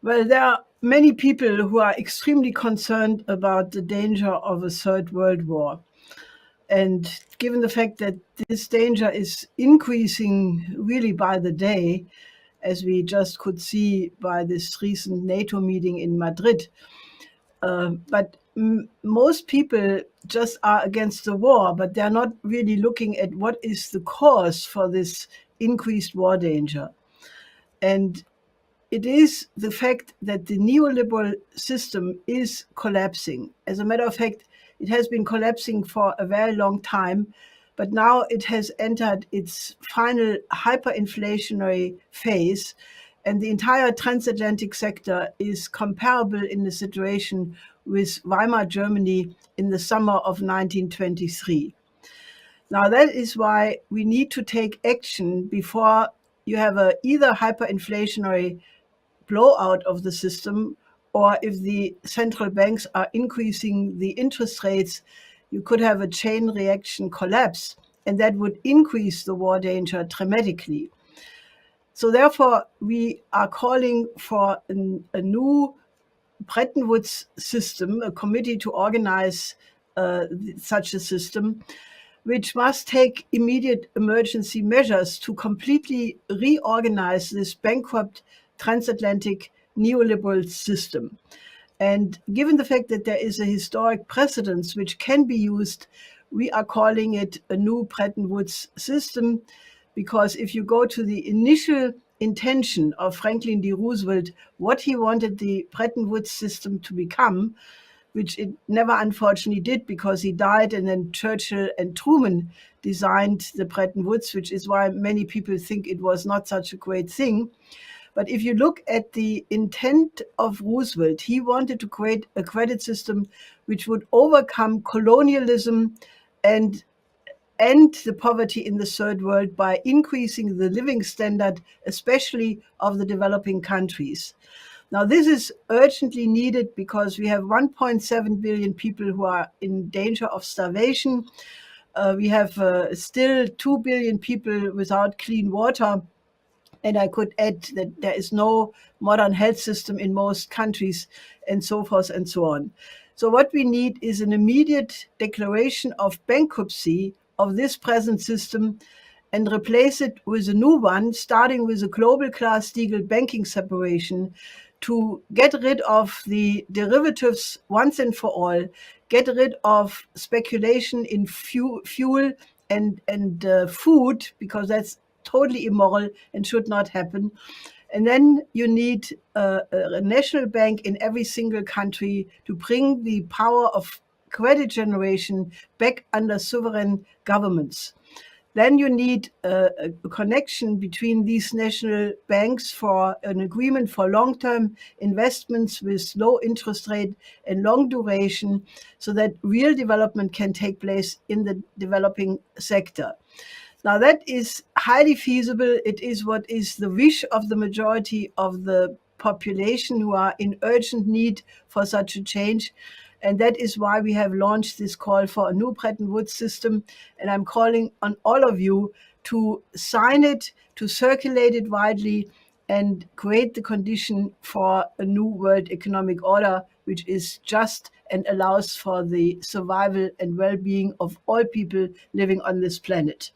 Well, there are many people who are extremely concerned about the danger of a third world war. And given the fact that this danger is increasing really by the day, as we just could see by this recent NATO meeting in Madrid, but most people just are against the war, but they're not really looking at what is the cause for this increased war danger. And it is the fact that the neoliberal system is collapsing. As a matter of fact, it has been collapsing for a very long time, but now it has entered its final hyperinflationary phase, and the entire transatlantic sector is comparable in the situation with Weimar Germany in the summer of 1923. Now, that is why we need to take action before you have either hyperinflationary blowout of the system, or if the central banks are increasing the interest rates, you could have a chain reaction collapse, and that would increase the war danger dramatically. So therefore, we are calling for a new Bretton Woods system, a committee to organize such a system, which must take immediate emergency measures to completely reorganize this bankrupt transatlantic neoliberal system. And given the fact that there is a historic precedence which can be used, we are calling it a new Bretton Woods system, because if you go to the initial intention of Franklin D. Roosevelt, what he wanted the Bretton Woods system to become, which it never unfortunately did because he died, and then Churchill and Truman designed the Bretton Woods, which is why many people think it was not such a great thing. But if you look at the intent of Roosevelt, he wanted to create a credit system which would overcome colonialism and end the poverty in the third world by increasing the living standard, especially of the developing countries. Now, this is urgently needed because we have 1.7 billion people who are in danger of starvation. We have still 2 billion people without clean water. And I could add that there is no modern health system in most countries, and so forth and so on. So what we need is an immediate declaration of bankruptcy of this present system and replace it with a new one, starting with a global Glass-Steagall banking separation, to get rid of the derivatives once and for all, get rid of speculation in fuel and food, because that's totally immoral and should not happen. And then you need a national bank in every single country to bring the power of credit generation back under sovereign governments. Then you need a connection between these national banks for an agreement for long-term investments with low interest rate and long duration, so that real development can take place in the developing sector. Now, that is highly feasible. It is what is the wish of the majority of the population who are in urgent need for such a change. And that is why we have launched this call for a new Bretton Woods system. And I'm calling on all of you to sign it, to circulate it widely, and create the condition for a new world economic order, which is just and allows for the survival and well-being of all people living on this planet.